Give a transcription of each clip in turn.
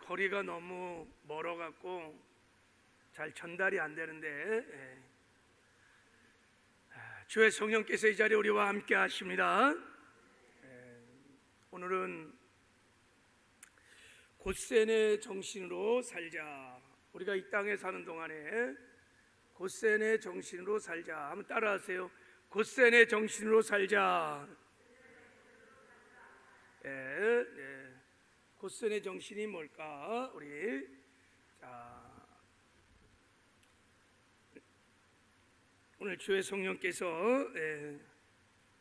거리가 너무 멀어갖고 잘 전달이 안 되는데, 주의 성령께서 이 자리에 우리와 함께 하십니다. 오늘은 곧센의 정신으로 살자. 우리가 이 땅에 사는 동안에 곧센의 정신으로 살자. 한번 따라하세요. 곧센의 정신으로 살자. 곧센의 정신이 뭘까? 우리 오늘 주의 성령께서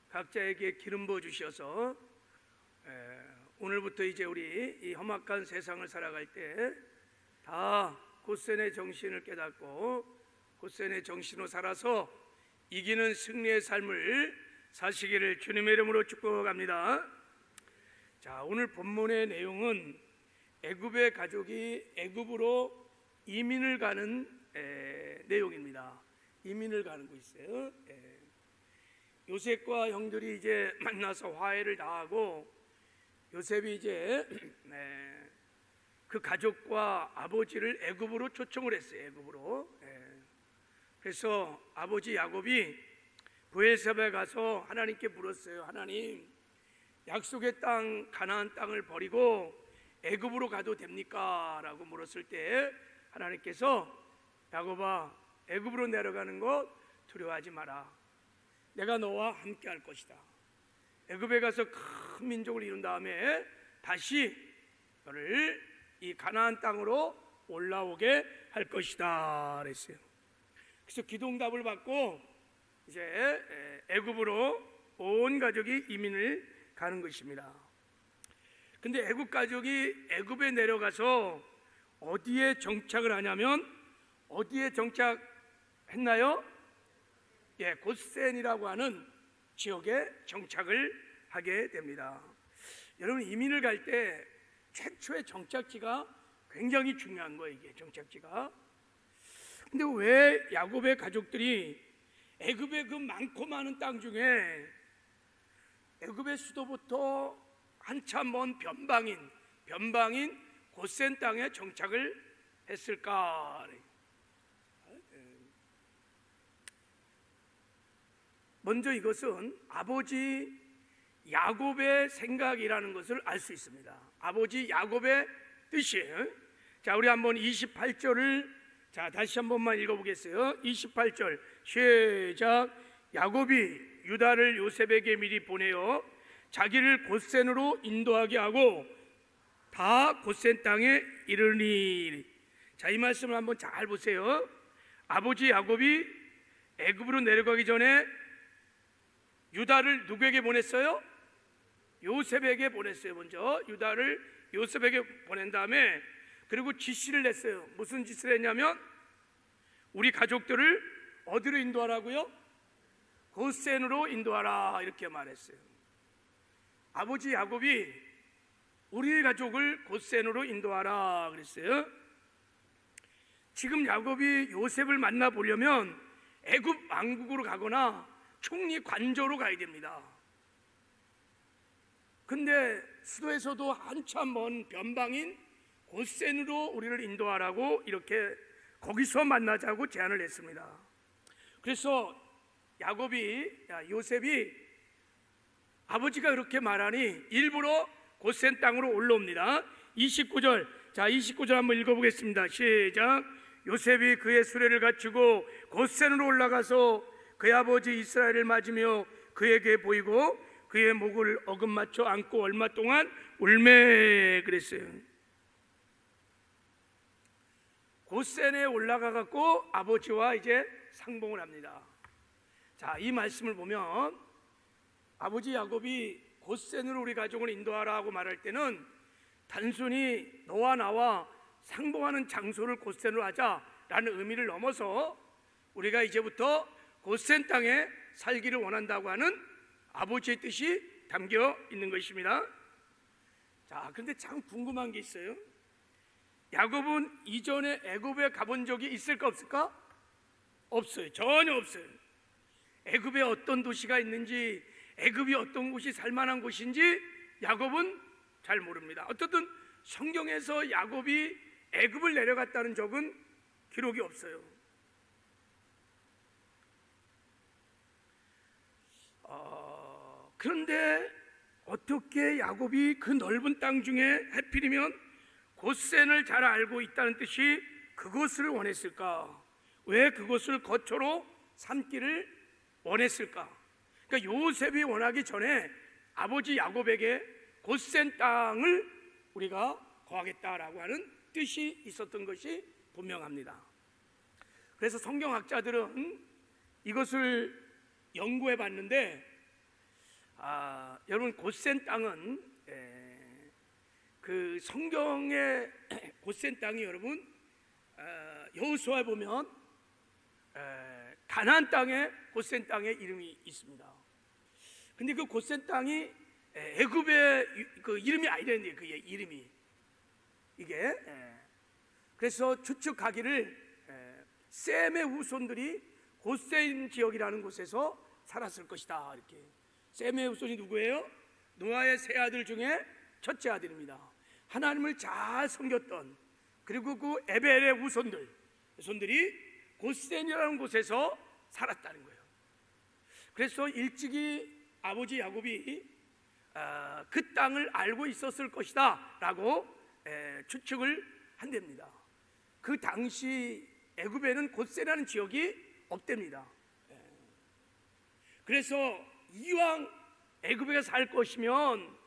각자에게 기름 부어 주셔서 오늘부터 이제 우리 이 험악한 세상을 살아갈 때 다 곧센의 정신을 깨닫고 곧센의 정신으로 살아서 이기는 승리의 삶을 사시기를 주님의 이름으로 축복합니다. 자, 오늘 본문의 내용은 애굽의 가족이 애굽으로 이민을 가는 내용입니다. 이민을 가는 거 있어요. 요셉과 형들이 이제 만나서 화해를 다하고 요셉이 이제 그 가족과 아버지를 애굽으로 초청을 했어요. 애굽으로. 그래서 아버지 야곱이 브엘세바에 가서 하나님께 물었어요. 하나님, 약속의 땅 가나안 땅을 버리고 애굽으로 가도 됩니까? 라고 물었을 때 하나님께서 야곱아, 애굽으로 내려가는 것 두려워하지 마라. 내가 너와 함께 할 것이다. 애굽에 가서 큰 민족을 이룬 다음에 다시 너를 이 가나안 땅으로 올라오게 할 것이다 그랬어요. 그래서 기도응답을 받고 이제 애굽으로 온 가족이 이민을 가는 것입니다. 근데 애굽 가족이 애굽에 내려가서 어디에 정착을 하냐면 어디에 정착했나요? 곧센이라고 하는 지역에 정착을 하게 됩니다. 여러분, 이민을 갈 때 최초의 정착지가 굉장히 중요한 거예요. 이게 정착지가. 근데 왜 야곱의 가족들이 애굽의 그 많고 많은 땅 중에 애굽의 수도부터 한참 먼 변방인 곧센 땅에 정착을 했을까? 먼저 이것은 아버지 야곱의 생각이라는 것을 알 수 있습니다. 아버지 야곱의 뜻이에요. 자, 우리 한번 28절을 다시 한 번만 읽어보겠어요. 28절 시작. 야곱이 유다를 요셉에게 미리 보내어 자기를 곧센으로 인도하게 하고 다 곧센 땅에 이르니. 자, 이 말씀을 한번 잘 보세요. 아버지 야곱이 애굽으로 내려가기 전에 유다를 누구에게 보냈어요? 요셉에게 보냈어요. 먼저 유다를 요셉에게 보낸 다음에 그리고 지시를 냈어요. 무슨 짓을 했냐면 우리 가족들을 어디로 인도하라고요? 곧센으로 인도하라 이렇게 말했어요. 아버지 야곱이 우리 가족을 곧센으로 인도하라 그랬어요. 지금 야곱이 요셉을 만나보려면 애굽 왕국으로 가거나 총리 관저로 가야 됩니다. 근데 수도에서도 한참 먼 변방인 곧센으로 우리를 인도하라고 이렇게 거기서 만나자고 제안을 했습니다. 그래서 요셉이 아버지가 그렇게 말하니 일부러 곧센 땅으로 올라옵니다. 29절, 자 29절 한번 읽어보겠습니다. 시작. 요셉이 그의 수레를 갖추고 곧센으로 올라가서 그의 아버지 이스라엘을 맞으며 그에게 보이고 그의 목을 어금맞춰 안고 얼마 동안 울매 그랬어요. 곧센에 올라가 갖고 아버지와 이제 상봉을 합니다. 자, 이 말씀을 보면 아버지 야곱이 곧센으로 우리 가족을 인도하라고 말할 때는 단순히 너와 나와 상봉하는 장소를 곧센으로 하자라는 의미를 넘어서 우리가 이제부터 곧센 땅에 살기를 원한다고 하는 아버지의 뜻이 담겨 있는 것입니다. 자, 그런데 참 궁금한 게 있어요. 야곱은 이전에 애굽에 가본 적이 있을까 없을까? 없어요. 전혀 없어요. 애굽에 어떤 도시가 있는지, 애굽이 어떤 곳이 살만한 곳인지 야곱은 잘 모릅니다. 어떻든 성경에서 야곱이 애굽을 내려갔다는 적은 기록이 없어요. 그런데 어떻게 야곱이 그 넓은 땅 중에 하필이면 고센을 잘 알고 있다는 뜻이 그것을 원했을까? 왜 그것을 거처로 삼기를 원했을까? 그러니까 요셉이 원하기 전에 아버지 야곱에게 고센 땅을 우리가 거하겠다라고 하는 뜻이 있었던 것이 분명합니다. 그래서 성경학자들은 이것을 연구해 봤는데 여러분 고센 땅은 그 성경의 고센 땅이 여러분 여호수아에 보면 가나안 땅에 고센 땅의 이름이 있습니다. 근데 그 고센 땅이 애굽의 그 이름이 아니라는데 그 이름이 이게 그래서 추측하기를 셈의 후손들이 고센 지역이라는 곳에서 살았을 것이다. 이렇게. 셈의 후손이 누구예요? 노아의 세 아들 중에 첫째 아들입니다. 하나님을 잘 섬겼던, 그리고 그 에벨의 후손들이 고센이라는 곳에서 살았다는 거예요. 그래서 일찍이 아버지 야곱이 그 땅을 알고 있었을 것이다 라고 추측을 한답니다. 그 당시 애굽에는 고센이라는 지역이 없답니다. 그래서 이왕 애굽에 살 것이면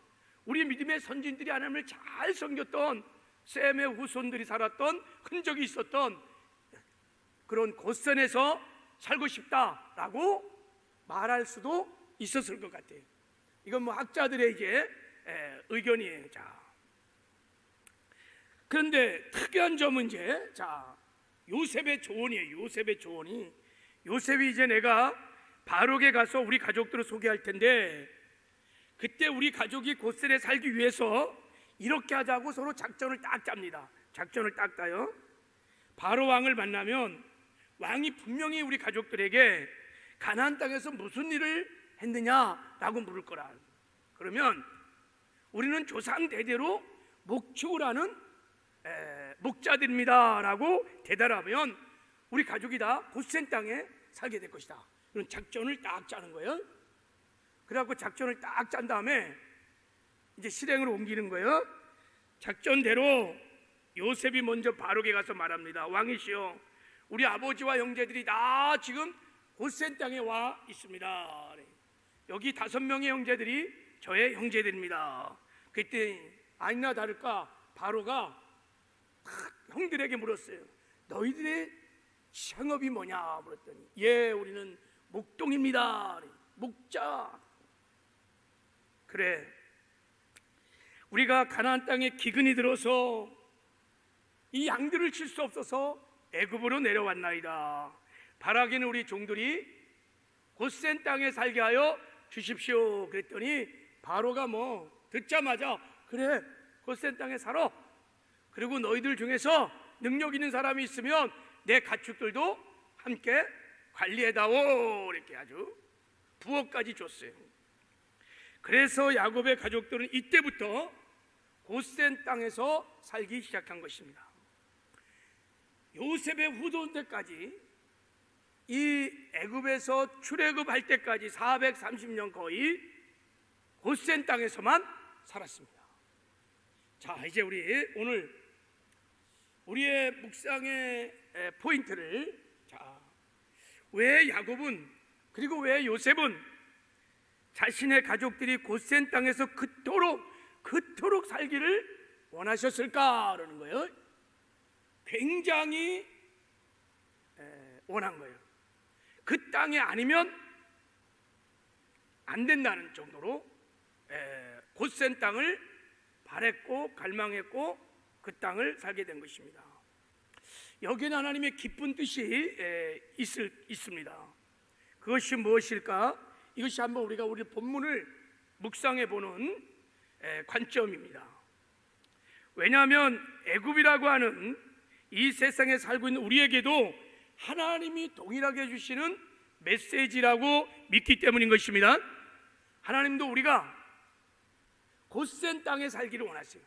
우리 믿음의 선진들이 하나님을 잘 섬겼던 셈의 후손들이 살았던 흔적이 있었던 그런 고센에서 살고 싶다라고 말할 수도 있었을 것 같아요. 이건 뭐 학자들의 이제 의견이에요. 자, 그런데 특이한 점은 이제 요셉의 조언이에요. 요셉이 이제 내가 바로에게 가서 우리 가족들을 소개할 텐데 그때 우리 가족이 고센에 살기 위해서 이렇게 하자고 서로 작전을 딱 짭니다. 작전을 딱 짜요. 바로 왕을 만나면 왕이 분명히 우리 가족들에게 가나안 땅에서 무슨 일을 했느냐라고 물을 거라. 그러면 우리는 조상 대대로 목축을 하는 목자들입니다라고 대답하면 우리 가족이 다 고센 땅에 살게 될 것이다. 이런 작전을 딱 짜는 거예요. 그래갖고 작전을 딱 짠 다음에 이제 실행으로 옮기는 거예요. 작전대로 요셉이 먼저 바로에게 가서 말합니다. 왕이시여, 우리 아버지와 형제들이 다 지금 고센 땅에 와 있습니다. 여기 5명의 형제들이 저의 형제들입니다. 그때 아니나 다를까 바로가 형들에게 물었어요. 너희들의 생업이 뭐냐 물었더니 예, 우리는 목동입니다. 목자. 그래, 우리가 가나안 땅에 기근이 들어서 이 양들을 칠 수 없어서 애굽으로 내려왔나이다. 바라기는 우리 종들이 고센 땅에 살게 하여 주십시오. 그랬더니 바로가 뭐 듣자마자 그래, 고센 땅에 살아. 그리고 너희들 중에서 능력 있는 사람이 있으면 내 가축들도 함께 관리해다오. 이렇게 아주 부업까지 줬어요. 그래서 야곱의 가족들은 이때부터 고센 땅에서 살기 시작한 것입니다. 요셉의 후손들까지 이 애굽에서 출애굽할 때까지 430년 거의 고센 땅에서만 살았습니다. 자, 이제 우리 오늘 우리의 묵상의 포인트를, 왜 야곱은 그리고 왜 요셉은 자신의 가족들이 고센 땅에서 그토록 살기를 원하셨을까 그러는 거예요. 굉장히 원한 거예요. 그 땅이 아니면 안 된다는 정도로 고센 땅을 바랬고 갈망했고 그 땅을 살게 된 것입니다. 여기에는 하나님의 기쁜 뜻이 있습니다. 그것이 무엇일까? 이것이 한번 우리가 우리 본문을 묵상해 보는 관점입니다. 왜냐하면 애굽이라고 하는 이 세상에 살고 있는 우리에게도 하나님이 동일하게 주시는 메시지라고 믿기 때문인 것입니다. 하나님도 우리가 고센 땅에 살기를 원하세요.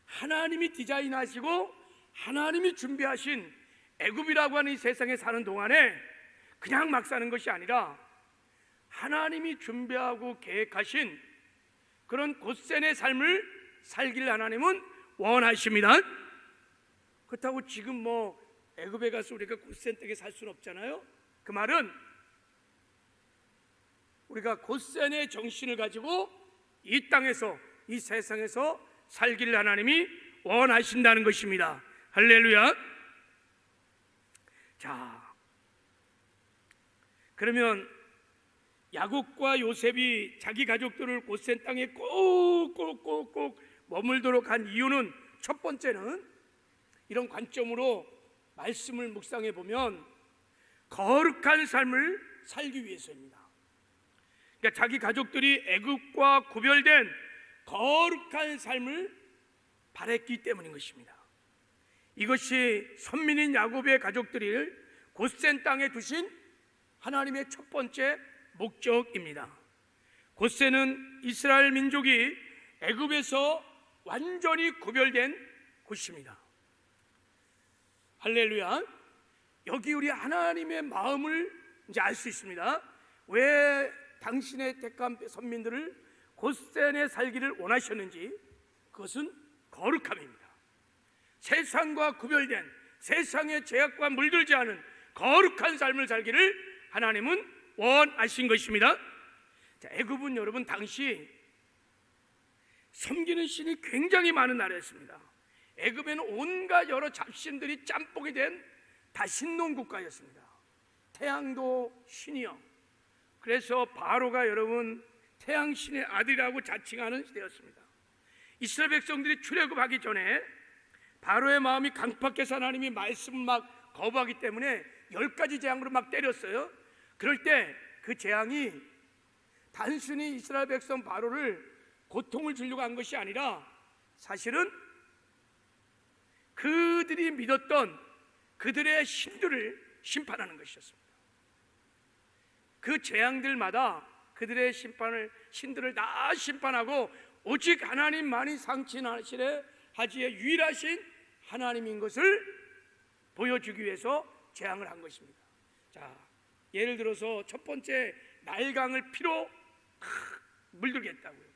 하나님이 디자인하시고 하나님이 준비하신 애굽이라고 하는 이 세상에 사는 동안에 그냥 막 사는 것이 아니라 하나님이 준비하고 계획하신 그런 곧센의 삶을 살길 하나님은 원하십니다. 그렇다고 지금 뭐 애굽에 가서 우리가 곧센 땅에 살 수는 없잖아요. 그 말은 우리가 곧센의 정신을 가지고 이 땅에서, 이 세상에서 살길 하나님이 원하신다는 것입니다. 할렐루야. 자, 그러면 야곱과 요셉이 자기 가족들을 곧센 땅에 꼭 머물도록 한 이유는, 첫 번째는 이런 관점으로 말씀을 묵상해 보면 거룩한 삶을 살기 위해서입니다. 그러니까 자기 가족들이 애굽과 구별된 거룩한 삶을 바랬기 때문인 것입니다. 이것이 선민인 야곱의 가족들을 곧센 땅에 두신 하나님의 첫 번째 목적입니다. 곧센은 이스라엘 민족이 애굽에서 완전히 구별된 곳입니다. 할렐루야. 여기 우리 하나님의 마음을 이제 알 수 있습니다. 왜 당신의 택한 선민들을 곧센에 살기를 원하셨는지, 그것은 거룩함입니다. 세상과 구별된, 세상의 죄악과 물들지 않은 거룩한 삶을 살기를 하나님은 원하신 것입니다. 자, 애굽은 여러분 당시 섬기는 신이 굉장히 많은 나라였습니다. 애굽에는 온갖 여러 잡신들이 짬뽕이 된 다신론 국가였습니다. 태양도 신이요, 그래서 바로가 여러분 태양신의 아들이라고 자칭하는 시대였습니다. 이스라엘 백성들이 출애굽하기 전에 바로의 마음이 강팍해서 하나님이 말씀을 막 거부하기 때문에 10가지 재앙으로 막 때렸어요. 그럴 때 그 재앙이 단순히 이스라엘 백성 바로를 고통을 주려고 한 것이 아니라 사실은 그들이 믿었던 그들의 신들을 심판하는 것이었습니다. 그 재앙들마다 그들의 신들을 다 심판하고 오직 하나님만이 상치하시되 하지의 유일하신 하나님인 것을 보여주기 위해서 재앙을 한 것입니다. 자, 예를 들어서 첫 번째, 나일강을 피로 물들겠다고요.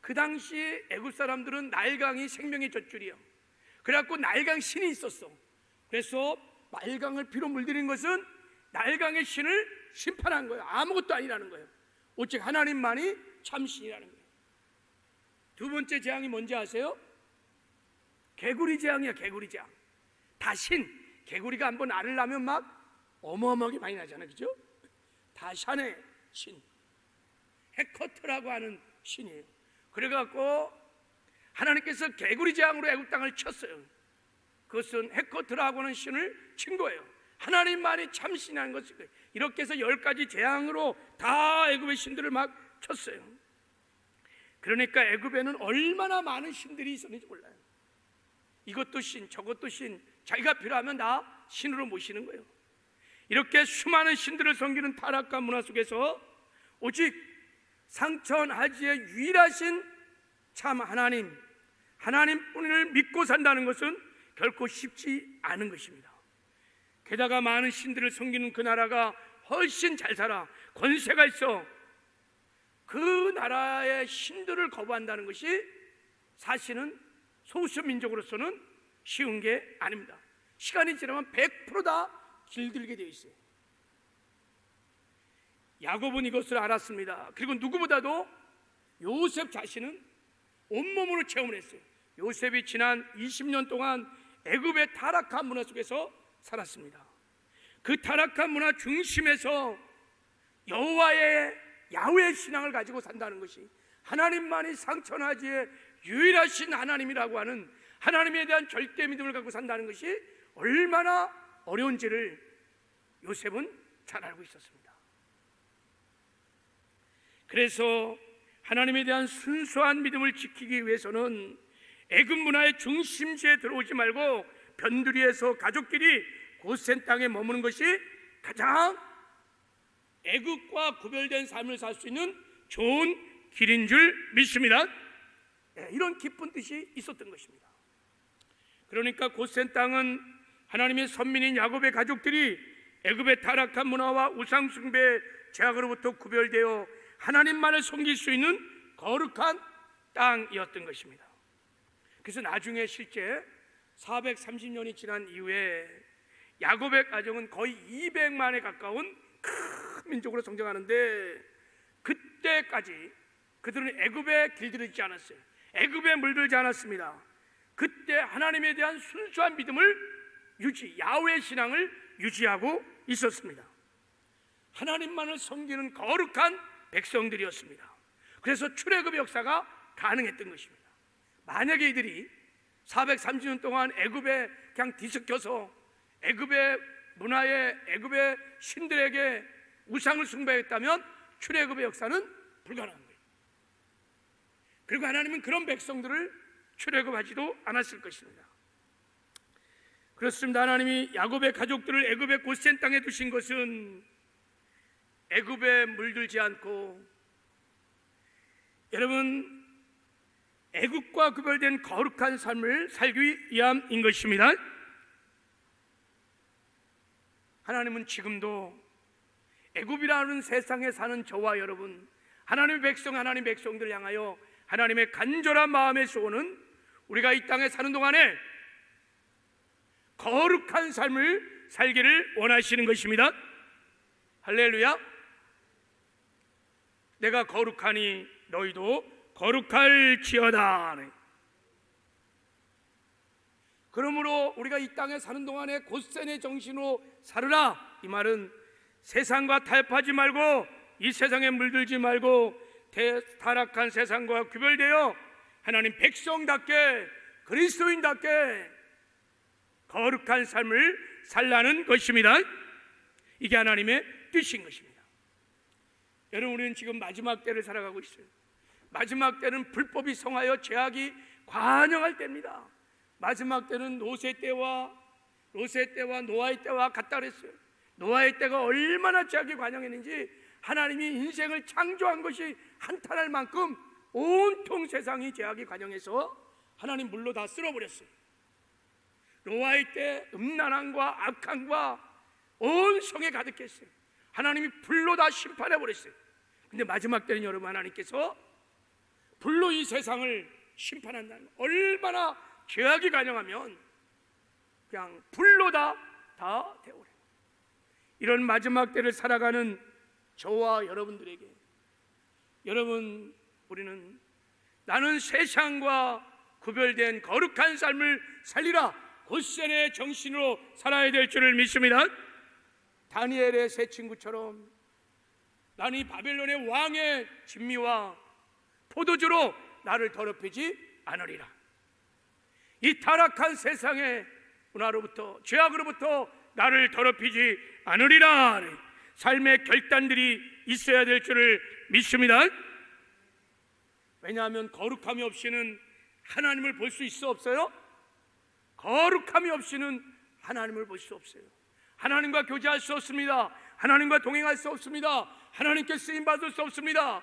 그 당시 애굽 사람들은 나일강이 생명의 젖줄이요, 그래갖고 나일강 신이 있었어. 그래서 나일강을 피로 물들인 것은 나일강의 신을 심판한 거예요. 아무것도 아니라는 거예요. 오직 하나님만이 참신이라는 거예요. 두 번째 재앙이 뭔지 아세요? 개구리 재앙이야. 개구리 재앙. 다 신. 개구리가 한번 알을 낳으면 막 어마어마하게 많이 나잖아요, 그죠? 다샨의 신, 헤커트라고 하는 신이에요. 그래갖고 하나님께서 개구리 재앙으로 애굽 땅을 쳤어요. 그것은 헤커트라고 하는 신을 친 거예요. 하나님만이 참신한 것이 이렇게 해서 10가지 재앙으로 다 애굽의 신들을 막 쳤어요. 그러니까 애굽에는 얼마나 많은 신들이 있었는지 몰라요. 이것도 신, 저것도 신, 자기가 필요하면 다 신으로 모시는 거예요. 이렇게 수많은 신들을 섬기는 타락한 문화 속에서 오직 상천하지의 유일하신 참 하나님뿐을 믿고 산다는 것은 결코 쉽지 않은 것입니다. 게다가 많은 신들을 섬기는 그 나라가 훨씬 잘 살아, 권세가 있어. 그 나라의 신들을 거부한다는 것이 사실은 소수 민족으로서는 쉬운 게 아닙니다. 시간이 지나면 100% 다 길들게 되어 있어요. 야곱은 이것을 알았습니다. 그리고 누구보다도 요셉 자신은 온몸으로 체험을 했어요. 요셉이 지난 20년 동안 애굽의 타락한 문화 속에서 살았습니다. 그 타락한 문화 중심에서 야훼의 신앙을 가지고 산다는 것이, 하나님만이 상천하지의 유일하신 하나님이라고 하는 하나님에 대한 절대 믿음을 갖고 산다는 것이 얼마나 어려운지를 요셉은 잘 알고 있었습니다. 그래서 하나님에 대한 순수한 믿음을 지키기 위해서는 애굽 문화의 중심지에 들어오지 말고 변두리에서 가족끼리 곧센 땅에 머무는 것이 가장 애굽과 구별된 삶을 살 수 있는 좋은 길인 줄 믿습니다. 이런 깊은 뜻이 있었던 것입니다. 그러니까 고센 땅은 하나님의 선민인 야곱의 가족들이 애굽의 타락한 문화와 우상 숭배의 죄악으로부터 구별되어 하나님만을 섬길 수 있는 거룩한 땅이었던 것입니다. 그래서 나중에 실제 430년이 지난 이후에 야곱의 가정은 거의 200만에 가까운 큰 민족으로 성장하는데, 그때까지 그들은 애굽에 길들이지 않았어요. 애굽에 물들지 않았습니다. 그때 하나님에 대한 순수한 믿음을 야훼 신앙을 유지하고 있었습니다. 하나님만을 섬기는 거룩한 백성들이었습니다. 그래서 출애굽의 역사가 가능했던 것입니다. 만약에 이들이 430년 동안 애굽에 그냥 뒤섞여서 애굽의 문화에, 애굽의 신들에게 우상을 숭배했다면 출애굽의 역사는 불가능한 거예요. 그리고 하나님은 그런 백성들을 출애굽하지도 않았을 것입니다. 그렇습니다. 하나님이 야곱의 가족들을 애굽의 고센 땅에 두신 것은 애굽에 물들지 않고, 여러분, 애굽과 구별된 거룩한 삶을 살기 위함인 것입니다. 하나님은 지금도 애굽이라는 세상에 사는 저와 여러분, 하나님의 백성, 하나님의 백성들을 향하여 하나님의 간절한 마음의 소원은 우리가 이 땅에 사는 동안에 거룩한 삶을 살기를 원하시는 것입니다. 할렐루야. 내가 거룩하니 너희도 거룩할지어다. 그러므로 우리가 이 땅에 사는 동안에 곧센의 정신으로 살으라. 이 말은 세상과 타협하지 말고, 이 세상에 물들지 말고, 타락한 세상과 구별되어 하나님 백성답게, 그리스도인답게 거룩한 삶을 살라는 것입니다. 이게 하나님의 뜻인 것입니다. 여러분, 우리는 지금 마지막 때를 살아가고 있어요. 마지막 때는 불법이 성하여 죄악이 관영할 때입니다. 마지막 때는 노세 때와 노아의 때와 같다 그랬어요. 노아의 때가 얼마나 죄악이 관영했는지, 하나님이 인생을 창조한 것이 한탄할 만큼 온통 세상이 죄악이 관영해서 하나님 물로 다 쓸어버렸어요. 노아의 때 음란함과 악함과 온 성에 가득했어요. 하나님이 불로 다 심판해버렸어요. 근데 마지막 때는 여러분, 하나님께서 불로 이 세상을 심판한다는 거. 얼마나 죄악이 관영하면 그냥 불로 다 태워버려요. 이런 마지막 때를 살아가는 저와 여러분들에게, 여러분, 우리는 나는 세상과 구별된 거룩한 삶을 살리라, 곧센의 정신으로 살아야 될 줄을 믿습니다. 다니엘의 세 친구처럼 나는 이 바벨론의 왕의 진미와 포도주로 나를 더럽히지 않으리라. 이 타락한 세상의 문화로부터, 죄악으로부터 나를 더럽히지 않으리라. 삶의 결단들이 있어야 될 줄을 믿습니다. 왜냐하면 거룩함이 없이는 하나님을 볼 수 있어 없어요? 거룩함이 없이는 하나님을 볼 수 없어요. 하나님과 교제할 수 없습니다. 하나님과 동행할 수 없습니다. 하나님께 쓰임받을 수 없습니다.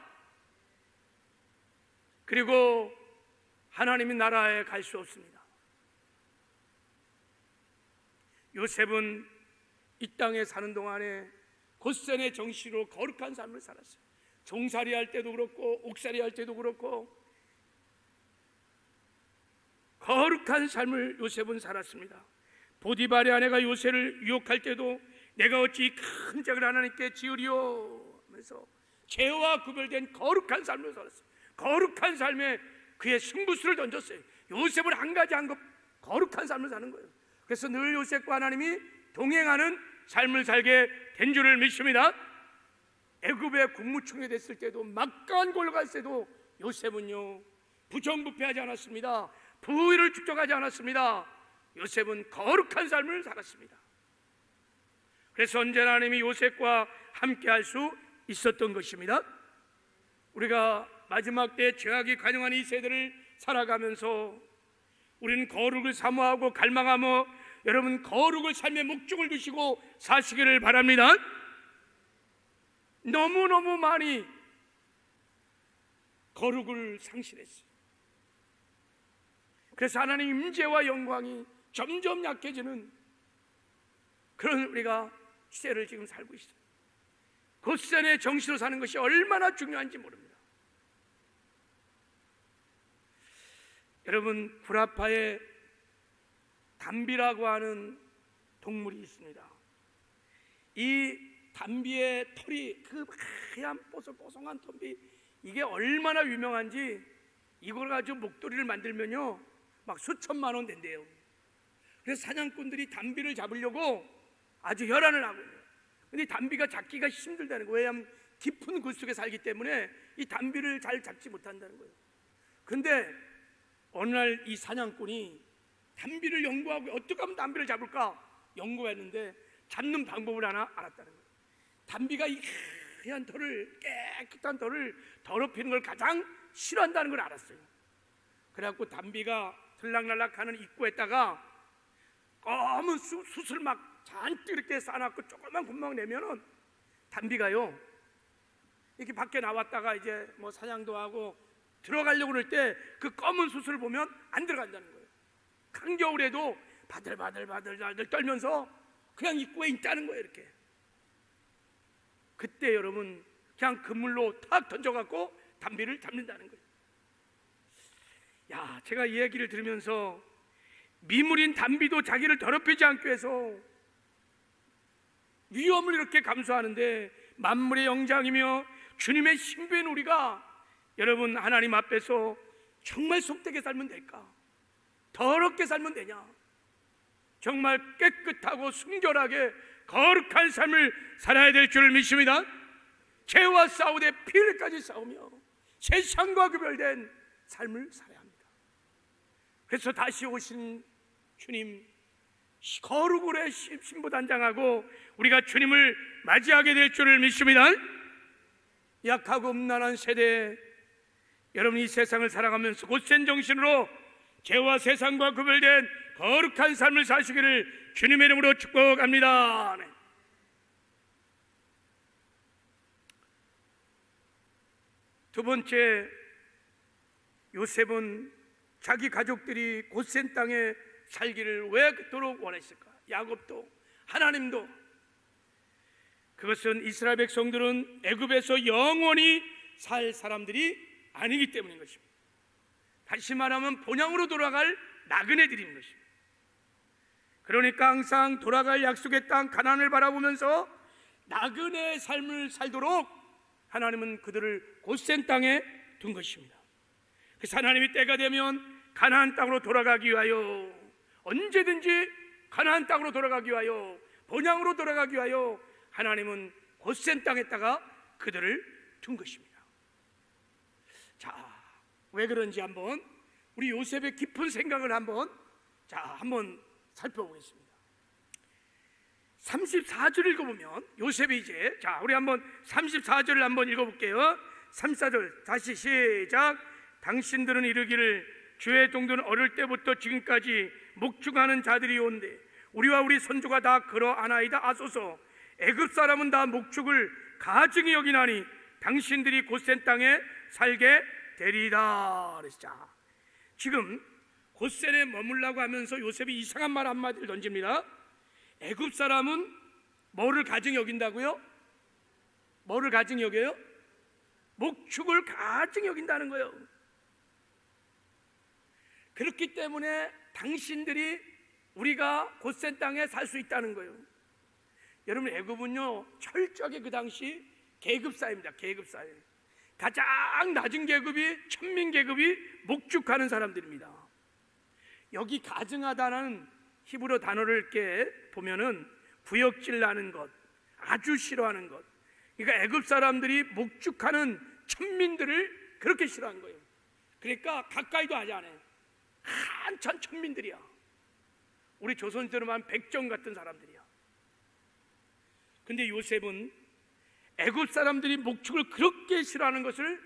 그리고 하나님의 나라에 갈 수 없습니다. 요셉은 이 땅에 사는 동안에 곧센의 정신으로 거룩한 삶을 살았어요. 종살이 할 때도 그렇고 옥살이 할 때도 그렇고 거룩한 삶을 요셉은 살았습니다. 보디발의 아내가 요셉을 유혹할 때도 내가 어찌 큰 죄를 하나님께 지으리요 하면서 죄와 구별된 거룩한 삶을 살았어요. 거룩한 삶에 그의 승부수를 던졌어요. 요셉은 한 가지 한 것, 거룩한 삶을 사는 거예요. 그래서 늘 요셉과 하나님이 동행하는 삶을 살게 된 줄을 믿습니다. 애굽의 국무총리 됐을 때도, 막강한 권력 갈 때도 요셉은요 부정부패하지 않았습니다. 부의를 축적하지 않았습니다. 요셉은 거룩한 삶을 살았습니다. 그래서 언제나 하나님이 요셉과 함께 할 수 있었던 것입니다. 우리가 마지막 때 죄악이 관영한 이 세대를 살아가면서 우리는 거룩을 사모하고 갈망하며, 여러분, 거룩을 삶의 목적을 두시고 사시기를 바랍니다. 너무너무 많이 거룩을 상실했어요. 그래서 하나님 임재와 영광이 점점 약해지는 그런 우리가 시대를 지금 살고 있어요. 곧센의 정신으로 사는 것이 얼마나 중요한지 모릅니다. 여러분, 구라파에 담비라고 하는 동물이 있습니다. 이 담비의 털이, 그 하얀 뽀송뽀송한 털이 이게 얼마나 유명한지, 이걸 가지고 목도리를 만들면요 막 수천만 원 된대요. 그래서 사냥꾼들이 담비를 잡으려고 아주 혈안을 하고 있어요. 근데 담비가 잡기가 힘들다는 거예요. 왜냐하면 깊은 굴 속에 살기 때문에 이 담비를 잘 잡지 못한다는 거예요. 근데 어느 날 이 사냥꾼이 담비를 연구하고 어떻게 하면 담비를 잡을까 연구했는데 잡는 방법을 하나 알았다는 거예요. 담비가 이 하얀 털을, 깨끗한 털을 더럽히는 걸 가장 싫어한다는 걸 알았어요. 그래갖고 담비가 들락날락하는 입구에다가 검은 숯을 막 잔뜩 이렇게 쌓아놨고 조금만 구멍 내면은 담비가요 이렇게 밖에 나왔다가 이제 뭐 사냥도 하고 들어가려고 그럴 때 그 검은 숯을 보면 안 들어간다는 거예요. 한겨울에도 바들바들 떨면서 그냥 입구에 있다는 거예요. 이렇게. 그때 여러분 그냥 그물로 탁 던져갖고 담비를 잡는다는 거예요. 야, 제가 이 얘기를 들으면서 미물인 담비도 자기를 더럽히지 않기 위해서 위험을 이렇게 감수하는데, 만물의 영장이며 주님의 신부인 우리가 여러분 하나님 앞에서 정말 속되게 살면 될까? 더럽게 살면 되냐? 정말 깨끗하고 순결하게 거룩한 삶을 살아야 될 줄을 믿습니다. 죄와 싸우되 피흘까지 싸우며 세상과 구별된 삶을 살아야 합니다. 그래서 다시 오신 주님, 거룩으로 신부단장하고 우리가 주님을 맞이하게 될 줄을 믿습니다. 약하고 음란한 세대에 여러분 이 세상을 살아가면서 곧센 정신으로 죄와 세상과 구별된 거룩한 삶을 사시기를 주님의 이름으로 축복합니다. 아멘. 두 번째, 요셉은 자기 가족들이 곧센 땅에 살기를 왜 그토록 원했을까? 야곱도 하나님도. 그것은 이스라엘 백성들은 애굽에서 영원히 살 사람들이 아니기 때문인 것입니다. 다시 말하면 본향으로 돌아갈 나그네들인 것입니다. 그러니까 항상 돌아갈 약속의 땅 가나안을 바라보면서 나그네의 삶을 살도록 하나님은 그들을 곧센 땅에 둔 것입니다. 그래서 하나님이 때가 되면 가나안 땅으로 돌아가기 위하여, 언제든지 가나안 땅으로 돌아가기 위하여, 본향으로 돌아가기 위하여 하나님은 곧센 땅에다가 그들을 둔 것입니다. 자, 왜 그런지 한번 우리 요셉의 깊은 생각을 한번 살펴보겠습니다. 34절 읽어보면 요셉이 이제, 자 우리 한번 34절을 한번 읽어볼게요. 34절 다시 시작. 당신들은 이르기를 주의 동들은 어릴 때부터 지금까지 목축하는 자들이 온데 우리와 우리 선조가 다 그러하나이다 하소서. 애굽 사람은 다 목축을 가증히 여기나니 당신들이 곧센 땅에 살게 되리다. 자, 지금 곧센에 머물라고 하면서 요셉이 이상한 말 한마디를 던집니다. 애굽 사람은 뭐를 가증히 여긴다고요? 뭐를 가증히 여겨요? 목축을 가증히 여긴다는 거예요. 그렇기 때문에 당신들이, 우리가 곧센 땅에 살 수 있다는 거예요. 여러분, 애굽은요 철저하게 그 당시 계급사회입니다. 계급사회. 가장 낮은 계급이, 천민 계급이 목축하는 사람들입니다. 여기 가증하다는 히브리 단어를 이렇게 보면은 구역질 나는 것, 아주 싫어하는 것. 그러니까 애굽 사람들이 목축하는 천민들을 그렇게 싫어한 거예요. 그러니까 가까이도 하지 않아요. 한참 천민들이야. 우리 조선처럼 백정 같은 사람들이야. 근데 요셉은 애굽 사람들이 목축을 그렇게 싫어하는 것을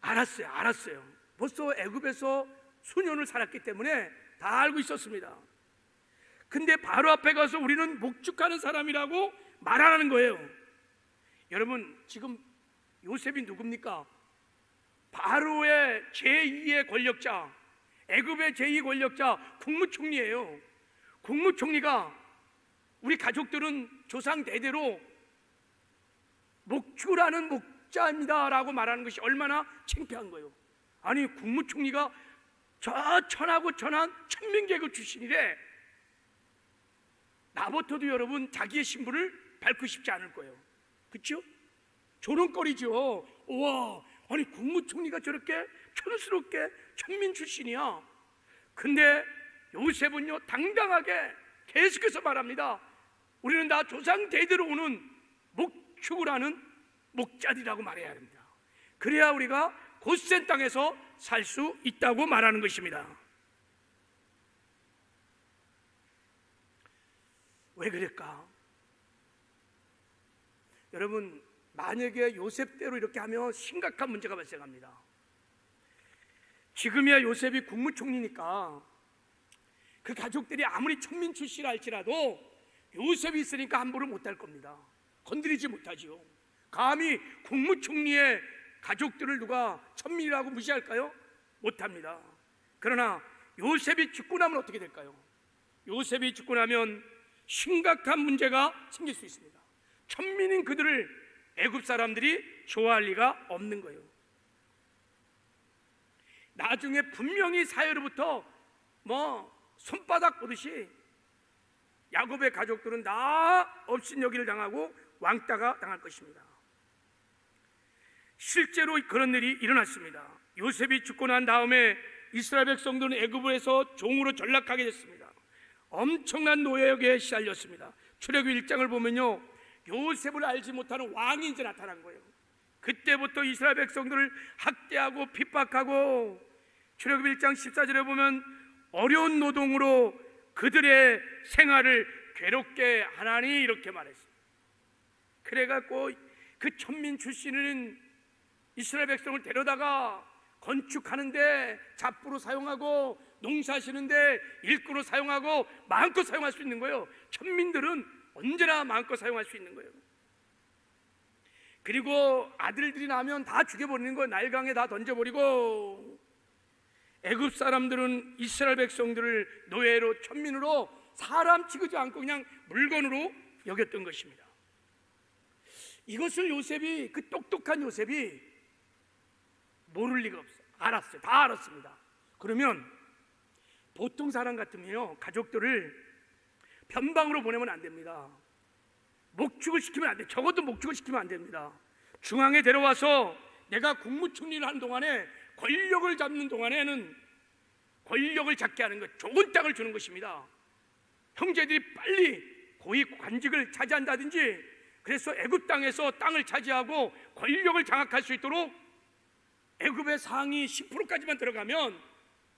알았어요. 벌써 애굽에서 수년을 살았기 때문에 다 알고 있었습니다. 근데 바로 앞에 가서 우리는 목축하는 사람이라고 말하는 거예요. 여러분, 지금 요셉이 누굽니까? 바로의 제2의 권력자, 애굽의 제2 권력자 국무총리예요. 국무총리가 우리 가족들은 조상 대대로 목축을 목자입니다라고 말하는 것이 얼마나 창피한 거예요. 아니, 국무총리가 저 천하고 천한 천민계급 출신이래. 나부터도 여러분 자기의 신분을 밝히고 싶지 않을 거예요. 그렇죠? 조롱거리죠. 와, 아니 국무총리가 저렇게 촌스럽게 천민 출신이야. 근데 요셉은요 당당하게 계속해서 말합니다. 우리는 다 조상 대대로 오는 목축을 하는 목자리라고 말해야 합니다. 그래야 우리가 고센 땅에서 살 수 있다고 말하는 것입니다. 왜 그럴까? 여러분, 만약에 요셉대로 이렇게 하면 심각한 문제가 발생합니다. 지금이야 요셉이 국무총리니까 그 가족들이 아무리 천민 출신이라 할지라도 요셉이 있으니까 함부로 못할 겁니다. 건드리지 못하지요. 감히 국무총리의 가족들을 누가 천민이라고 무시할까요? 못합니다. 그러나 요셉이 죽고 나면 어떻게 될까요? 요셉이 죽고 나면 심각한 문제가 생길 수 있습니다. 천민인 그들을 애굽 사람들이 좋아할 리가 없는 거예요. 나중에 분명히 사회로부터 손바닥 보듯이 야곱의 가족들은 다 업신여기를 당하고 왕따가 당할 것입니다. 실제로 그런 일이 일어났습니다. 요셉이 죽고 난 다음에 이스라엘 백성들은 애굽에서 종으로 전락하게 됐습니다. 엄청난 노예역에 시달렸습니다. 출애굽 1장을 보면요, 요셉을 알지 못하는 왕이 이제 나타난 거예요. 그때부터 이스라엘 백성들을 학대하고 핍박하고, 출애굽 1장 14절에 보면 어려운 노동으로 그들의 생활을 괴롭게 하나니 이렇게 말했어요. 그래갖고 그 천민 출신은 이스라엘 백성을 데려다가 건축하는데 잡부로 사용하고, 농사시는데 일꾼으로 사용하고, 마음껏 사용할 수 있는 거예요. 천민들은 언제나 마음껏 사용할 수 있는 거예요. 그리고 아들들이 나면 다 죽여버리는 거예요. 나일강에 다 던져버리고. 애굽 사람들은 이스라엘 백성들을 노예로, 천민으로 사람 취급하지 않고 그냥 물건으로 여겼던 것입니다. 이것을 요셉이, 그 똑똑한 요셉이 모를 리가 없어요. 알았어요. 다 알았습니다. 그러면 보통 사람 같으면요, 가족들을 변방으로 보내면 안 됩니다. 목축을 시키면 안 돼요. 적어도 목축을 시키면 안 됩니다. 중앙에 데려와서 내가 국무총리를 하는 동안에, 권력을 잡는 동안에는 권력을 잡게 하는 것, 좋은 땅을 주는 것입니다. 형제들이 빨리 고위 관직을 차지한다든지, 그래서 애굽 땅에서 땅을 차지하고 권력을 장악할 수 있도록 애굽의 상위 10%까지만 들어가면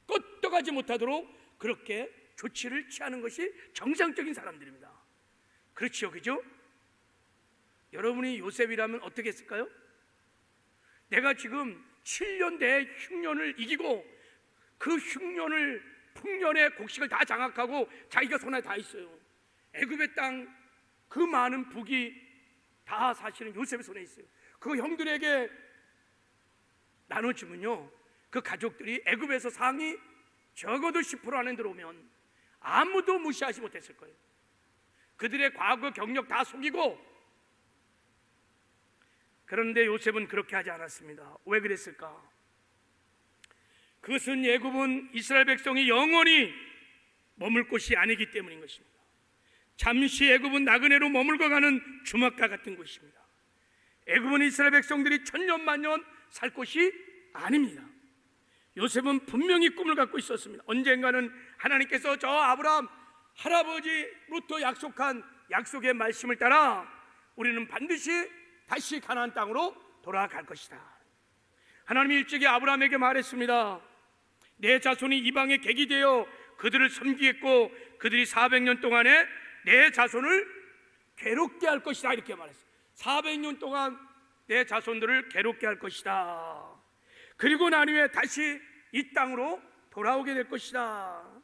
끄떡하지 못하도록 그렇게 조치를 취하는 것이 정상적인 사람들입니다. 그렇지요, 그죠? 여러분이 요셉이라면 어떻게 했을까요? 내가 지금 7년 내 흉년을 이기고 그 흉년을, 풍년의 곡식을 다 장악하고 자기가 손에 다 있어요. 애굽의 땅 그 많은 북이 다 사실은 요셉의 손에 있어요. 그 형들에게 나눠주면요, 그 가족들이 애굽에서 상위 적어도 10% 안에 들어오면 아무도 무시하지 못했을 거예요. 그들의 과거 경력 다 속이고. 그런데 요셉은 그렇게 하지 않았습니다. 왜 그랬을까? 그것은 애굽은 이스라엘 백성이 영원히 머물 곳이 아니기 때문인 것입니다. 잠시 애굽은 나그네로 머물고 가는 주막과 같은 곳입니다. 애굽은 이스라엘 백성들이 천년 만년 살 곳이 아닙니다. 요셉은 분명히 꿈을 갖고 있었습니다. 언젠가는 하나님께서 저 아브라함 할아버지로부터 약속한 약속의 말씀을 따라 우리는 반드시 다시 가나안 땅으로 돌아갈 것이다. 하나님이 일찍이 아브라함에게 말했습니다. 내 자손이 이방의 객이 되어 그들을 섬기겠고 그들이 400년 동안에 내 자손을 괴롭게 할 것이다, 이렇게 말했어요. 400년 동안 내 자손들을 괴롭게 할 것이다. 그리고 난 후에 다시 이 땅으로 돌아오게 될 것이다.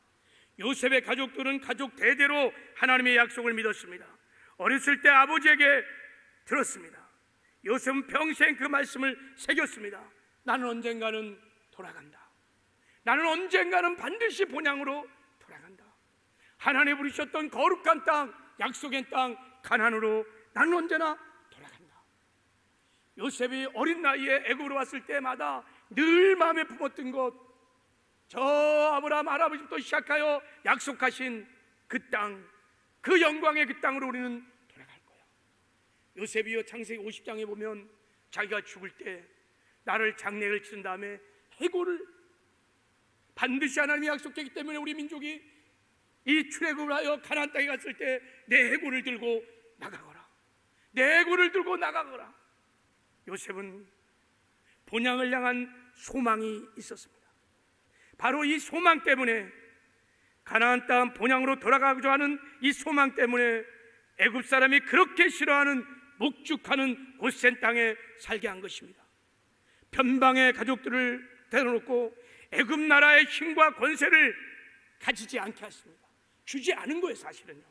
요셉의 가족들은 가족 대대로 하나님의 약속을 믿었습니다. 어렸을 때 아버지에게 들었습니다. 요셉은 평생 그 말씀을 새겼습니다. 나는 언젠가는 돌아간다. 나는 언젠가는 반드시 본향으로 돌아간다. 하나님 부르셨던 거룩한 땅, 약속의 땅 가나안으로 나는 언제나 돌아간다. 요셉이 어린 나이에 애굽으로 왔을 때마다 늘 마음에 품었던 것, 저 아브라함 할아버지부터 시작하여 약속하신 그 땅, 그 영광의 그 땅으로 우리는 돌아갈 거야. 요셉이요, 창세기 50장에 보면 자기가 죽을 때 나를 장례를 치른 다음에 해골을, 반드시 하나님이 약속했기 때문에 우리 민족이 이 출애굽을 하여 가나안 땅에 갔을 때 내 해골을 들고 나가거라, 내 해골을 들고 나가거라. 요셉은 본향을 향한 소망이 있었습니다. 바로 이 소망 때문에, 가나안 땅 본향으로 돌아가고자 하는 이 소망 때문에 애굽 사람이 그렇게 싫어하는 목축하는 고센 땅에 살게 한 것입니다. 변방의 가족들을 데려놓고 애굽 나라의 힘과 권세를 가지지 않게 했습니다. 주지 않은 거예요. 사실은요,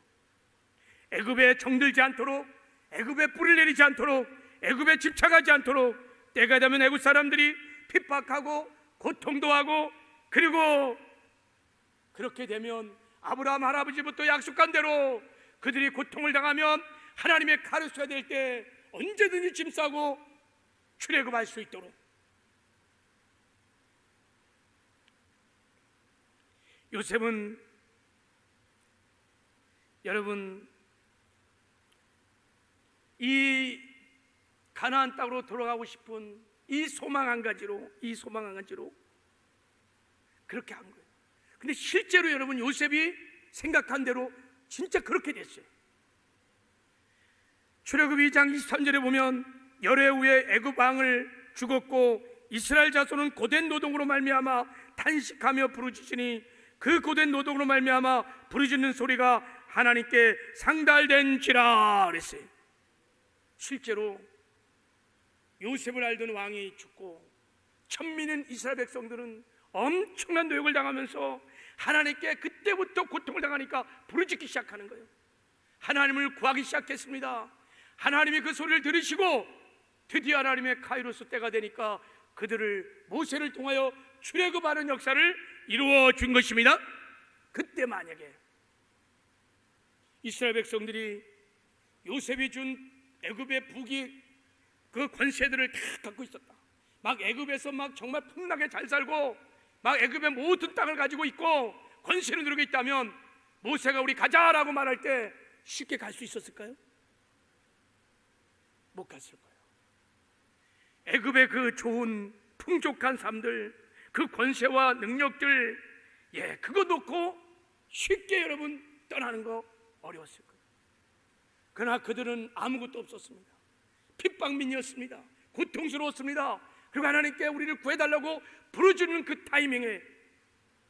애굽에 정들지 않도록, 애굽에 뿌리를 내리지 않도록, 애굽에 집착하지 않도록, 때가 되면 애굽 사람들이 핍박하고 고통도 하고, 그리고 그렇게 되면 아브라함 할아버지부터 약속한 대로 그들이 고통을 당하면 하나님의 칼을 쏘야 될 때 언제든지 짐 싸고 출애굽할 수 있도록. 요셉은, 여러분, 이 가나안 땅으로 돌아가고 싶은 이 소망 한 가지로 그렇게 한 거예요. 근데 실제로 여러분, 요셉이 생각한 대로 진짜 그렇게 됐어요. 출애굽 2장 23절에 보면 열애 후에 애굽 왕을 죽었고 이스라엘 자손은 고된 노동으로 말미암아 탄식하며 부르짖으니 그 고된 노동으로 말미암아 부르짖는 소리가 하나님께 상달된지라 그랬어요. 실제로 요셉을 알던 왕이 죽고 천민인 이스라엘 백성들은 엄청난 노역을 당하면서 하나님께 그때부터 고통을 당하니까 부르짖기 시작하는 거예요. 하나님을 구하기 시작했습니다. 하나님이 그 소리를 들으시고 드디어 하나님의 카이로스 때가 되니까 그들을 모세를 통하여 출애굽하는 역사를 이루어 준 것입니다. 그때 만약에 이스라엘 백성들이 요셉이 준 애굽의 부귀, 그 권세들을 다 갖고 있었다. 막 애굽에서 막 정말 풍랑에 잘 살고 막 애굽의 모든 땅을 가지고 있고 권세를 누리고 있다면 모세가 우리 가자라고 말할 때 쉽게 갈 수 있었을까요? 못 갔을 거예요. 애굽의 그 좋은 풍족한 삶들, 그 권세와 능력들, 그거 놓고 쉽게 여러분 떠나는 거 어려웠을 거예요. 그러나 그들은 아무것도 없었습니다. 핍박민이었습니다. 고통스러웠습니다. 그리고 하나님께 우리를 구해달라고 부르짖는 그 타이밍에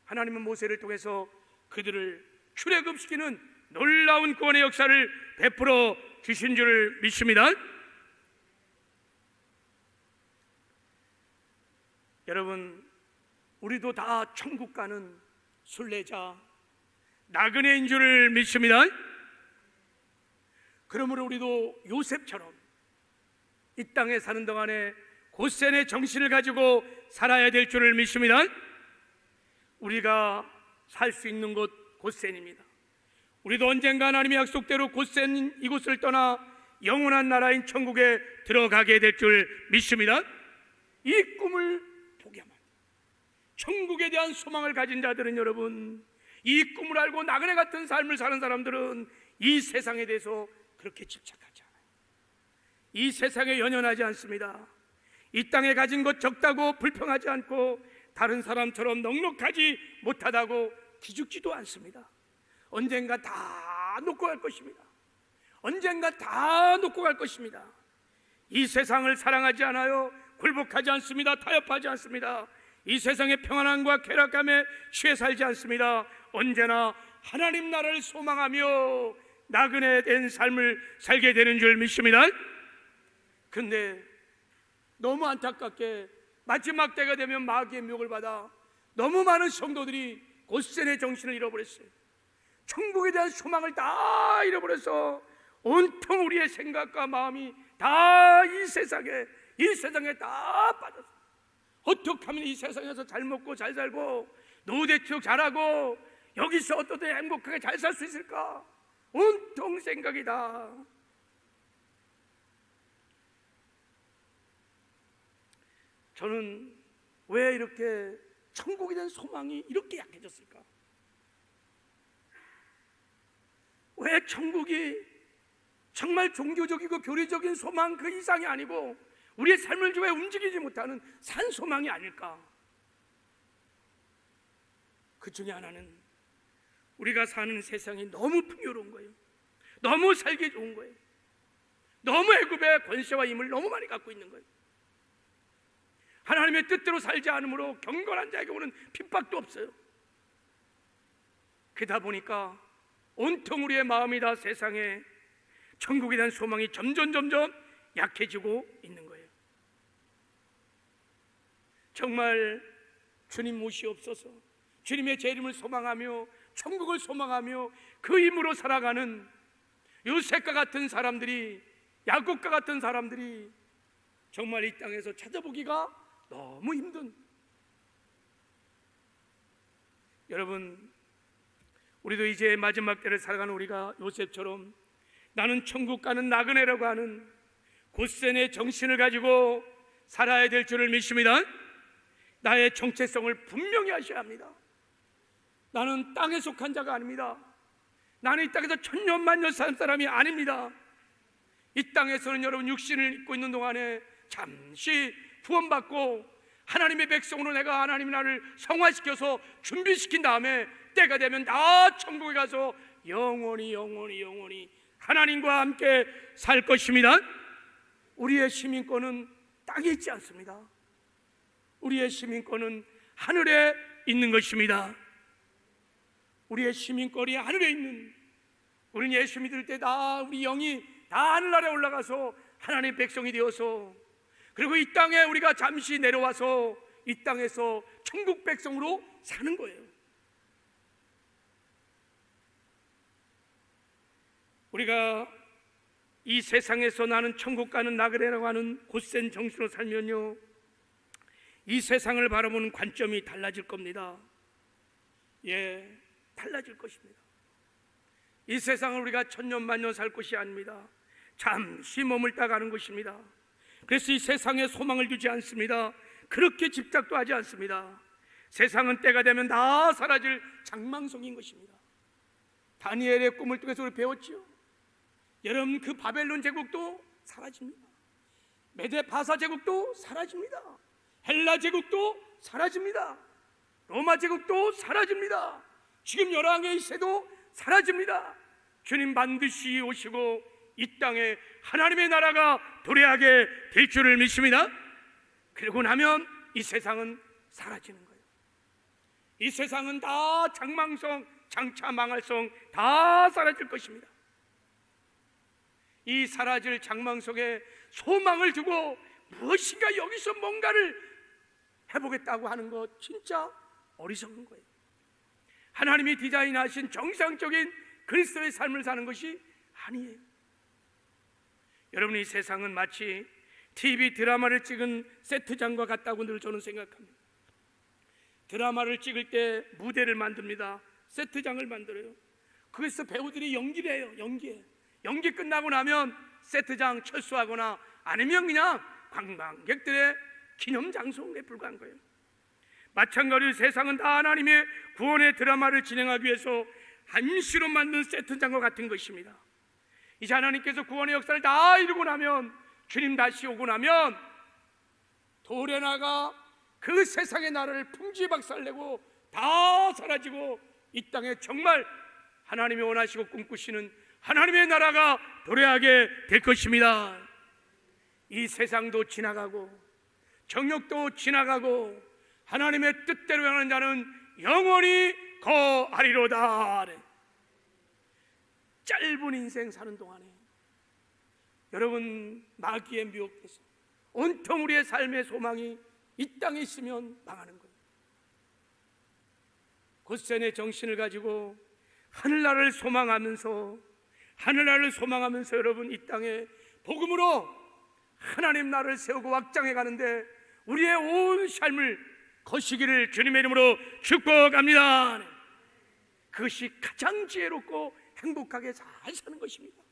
하나님은 모세를 통해서 그들을 출애굽시키는 놀라운 구원의 역사를 베풀어 주신 줄 믿습니다. 여러분, 우리도 다 천국 가는 순례자, 나그네인 줄 믿습니다. 그러므로 우리도 요셉처럼 이 땅에 사는 동안에 고센의 정신을 가지고 살아야 될 줄을 믿습니다. 우리가 살 수 있는 곳 고센입니다. 우리도 언젠가 하나님의 약속대로 고센 이곳을 떠나 영원한 나라인 천국에 들어가게 될 줄 믿습니다. 이 꿈을 포기하면, 천국에 대한 소망을 가진 자들은, 여러분, 이 꿈을 알고 나그네 같은 삶을 사는 사람들은 이 세상에 대해서 그렇게 집착하지 않아요. 이 세상에 연연하지 않습니다. 이 땅에 가진 것 적다고 불평하지 않고 다른 사람처럼 넉넉하지 못하다고 기죽지도 않습니다. 언젠가 다 놓고 갈 것입니다. 언젠가 다 놓고 갈 것입니다. 이 세상을 사랑하지 않아요. 굴복하지 않습니다. 타협하지 않습니다. 이 세상의 평안함과 쾌락감에 취해 살지 않습니다. 언제나 하나님 나라를 소망하며 나그네 된 삶을 살게 되는 줄 믿습니다. 근데 너무 안타깝게 마지막 때가 되면 마귀의 미혹을 받아 너무 많은 성도들이 고센의 정신을 잃어버렸어요. 천국에 대한 소망을 다 잃어버려서 온통 우리의 생각과 마음이 다 이 세상에 다 빠졌어요. 어떻게 하면 이 세상에서 잘 먹고 잘 살고 노후 대출 잘하고 여기서 어떻게 행복하게 잘 살 수 있을까? 온통 생각이다. 저는 왜 이렇게 천국에 대한 소망이 이렇게 약해졌을까? 왜 천국이 정말 종교적이고 교리적인 소망 그 이상이 아니고 우리의 삶을 왜 움직이지 못하는 산소망이 아닐까? 그 중에 하나는 우리가 사는 세상이 너무 풍요로운 거예요. 너무 살기 좋은 거예요. 너무 애굽의 권세와 힘을 너무 많이 갖고 있는 거예요. 하나님의 뜻대로 살지 않으므로 경건한 자에게 오는 핍박도 없어요. 그러다 보니까 온통 우리의 마음이 다 세상에 천국에 대한 소망이 점점 약해지고 있는 거예요. 정말 주님 모시옵소서. 주님의 재림을 소망하며 천국을 소망하며 그 힘으로 살아가는 요셉과 같은 사람들이, 야곱과 같은 사람들이 정말 이 땅에서 찾아보기가 너무 힘든, 여러분, 우리도 이제 마지막 때를 살아가는 우리가 요셉처럼 나는 천국 가는 나그네라고 하는 고센의 정신을 가지고 살아야 될 줄을 믿습니다. 나의 정체성을 분명히 하셔야 합니다. 나는 땅에 속한 자가 아닙니다. 나는 이 땅에서 천년만년 사는 사람이 아닙니다. 이 땅에서는 여러분 육신을 입고 있는 동안에 잠시 구원받고 하나님의 백성으로 내가 하나님이 나를 성화시켜서 준비시킨 다음에 때가 되면 다 천국에 가서 영원히 하나님과 함께 살 것입니다. 우리의 시민권은 땅에 있지 않습니다. 우리의 시민권은 하늘에 있는 것입니다. 우리의 시민권이 하늘에 있는, 우리는 예수 믿을 때 다 우리 영이 다 하늘나라에 올라가서 하나님의 백성이 되어서, 그리고 이 땅에 우리가 잠시 내려와서 이 땅에서 천국 백성으로 사는 거예요. 우리가 이 세상에서 나는 천국 가는 나그네라고 하는 곧센 정신으로 살면요, 이 세상을 바라보는 관점이 달라질 겁니다. 예, 달라질 것입니다. 이 세상을 우리가 천년만년 살 것이 아닙니다. 잠시 머물다 가는 것입니다. 그래서 이 세상에 소망을 두지 않습니다. 그렇게 집착도 하지 않습니다. 세상은 때가 되면 다 사라질 장망성인 것입니다. 다니엘의 꿈을 통해서 우리 배웠지요. 여러분, 그 바벨론 제국도 사라집니다. 메데 바사 제국도 사라집니다. 헬라 제국도 사라집니다. 로마 제국도 사라집니다. 지금 열왕의 시대도 사라집니다. 주님 반드시 오시고 이 땅에 하나님의 나라가 도래하게 될 줄을 믿습니다. 그러고 나면 이 세상은 사라지는 거예요. 이 세상은 다 장망성, 장차 망할성 다 사라질 것입니다. 이 사라질 장망성에 소망을 두고 무엇인가 여기서 뭔가를 해보겠다고 하는 것 진짜 어리석은 거예요. 하나님이 디자인하신 정상적인 그리스도의 삶을 사는 것이 아니에요. 여러분, 이 세상은 마치 TV 드라마를 찍은 세트장과 같다고 늘 저는 생각합니다. 드라마를 찍을 때 무대를 만듭니다. 세트장을 만들어요. 거기서 배우들이 연기를 해요. 연기 끝나고 나면 세트장 철수하거나 아니면 그냥 관광객들의 기념장소에 불과한 거예요. 마찬가지로 세상은 다 하나님의 구원의 드라마를 진행하기 위해서 한시로 만든 세트장과 같은 것입니다. 이제 하나님께서 구원의 역사를 다 이루고 나면, 주님 다시 오고 나면 도레나가 그 세상의 나라를 풍지박살내고 다 사라지고 이 땅에 정말 하나님이 원하시고 꿈꾸시는 하나님의 나라가 도래하게 될 것입니다. 이 세상도 지나가고 정욕도 지나가고 하나님의 뜻대로 하는 자는 영원히 거하리로다. 짧은 인생 사는 동안에 여러분, 마귀에 미혹돼서 온통 우리의 삶의 소망이 이 땅에 있으면 망하는 거예요. 곧센의 정신을 가지고 하늘나라를 소망하면서 여러분, 이 땅에 복음으로 하나님 나라를 세우고 확장해 가는데 우리의 온 삶을 거시기를 주님의 이름으로 축복합니다. 그것이 가장 지혜롭고 행복하게 잘 사는 것입니다.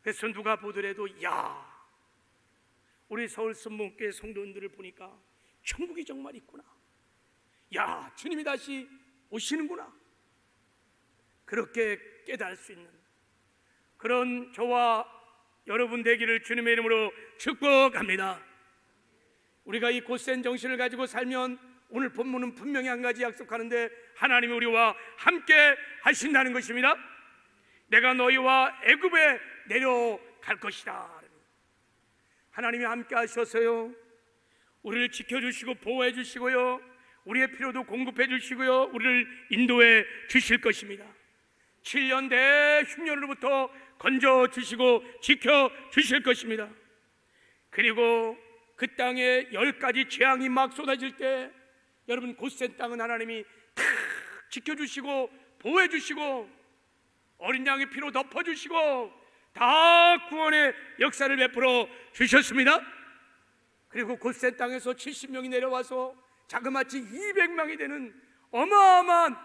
그래서 누가 보더라도 야, 우리 서울 선봉교회 성도님들을 보니까 천국이 정말 있구나, 야, 주님이 다시 오시는구나, 그렇게 깨달을 수 있는 그런 저와 여러분 되기를 주님의 이름으로 축복합니다. 우리가 이 곧센 정신을 가지고 살면 오늘 본문은 분명히 한 가지 약속하는데, 하나님이 우리와 함께 하신다는 것입니다. 내가 너희와 애굽에 내려갈 것이다. 하나님이 함께 하셔서요, 우리를 지켜주시고 보호해 주시고요, 우리의 필요도 공급해 주시고요, 우리를 인도해 주실 것입니다. 7년 대흉년으로부터 건져 주시고 지켜 주실 것입니다. 그리고 그 땅에 10가지 재앙이 막 쏟아질 때 여러분, 곧센 땅은 하나님이 다 지켜주시고 보호해 주시고 어린 양의 피로 덮어주시고 다 구원의 역사를 베풀어 주셨습니다. 그리고 곧센 땅에서 70명이 내려와서 자그마치 200명이 되는 어마어마한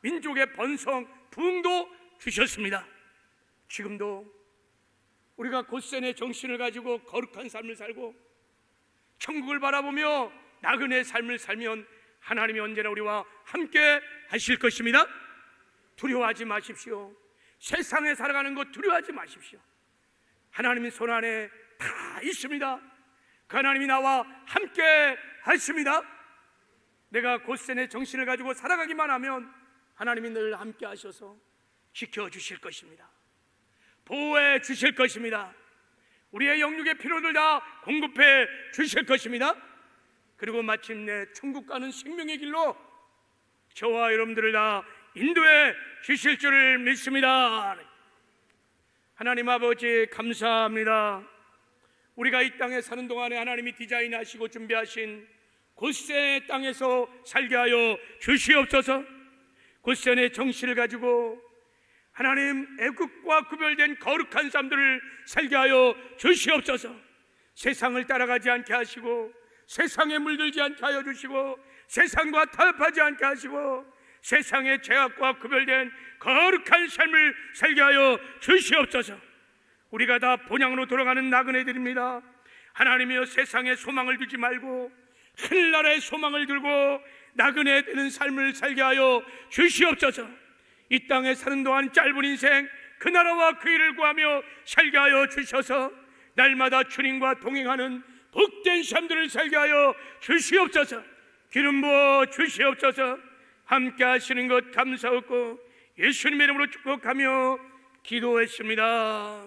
민족의 번성 부흥도 주셨습니다. 지금도 우리가 곧센의 정신을 가지고 거룩한 삶을 살고 천국을 바라보며 나그네의 삶을 살면 하나님이 언제나 우리와 함께 하실 것입니다. 두려워하지 마십시오. 세상에 살아가는 것 두려워하지 마십시오. 하나님의 손 안에 다 있습니다. 그 하나님이 나와 함께 하십니다. 내가 곧센의 정신을 가지고 살아가기만 하면 하나님이 늘 함께 하셔서 지켜주실 것입니다. 보호해 주실 것입니다. 우리의 영육의 필요를 다 공급해 주실 것입니다. 그리고 마침내 천국 가는 생명의 길로 저와 여러분들을 다 인도해 주실 줄을 믿습니다. 하나님 아버지 감사합니다. 우리가 이 땅에 사는 동안에 하나님이 디자인하시고 준비하신 곧센의 땅에서 살게 하여 주시옵소서. 곧센의 정신을 가지고 하나님 애국과 구별된 거룩한 삶들을 살게 하여 주시옵소서. 세상을 따라가지 않게 하시고 세상에 물들지 않게 하여 주시고 세상과 타협하지 않게 하시고 세상의 죄악과 구별된 거룩한 삶을 살게 하여 주시옵소서. 우리가 다 본향으로 돌아가는 나그네들입니다. 하나님이여, 세상에 소망을 두지 말고 하늘나라의 소망을 들고 나그네 되는 삶을 살게 하여 주시옵소서. 이 땅에 사는 동안 짧은 인생 그 나라와 그 일을 구하며 살게 하여 주셔서 날마다 주님과 동행하는 복된 삶들을 살게 하여 주시옵소서. 기름 부어 주시옵소서. 함께 하시는 것 감사하고 예수님의 이름으로 축복하며 기도했습니다.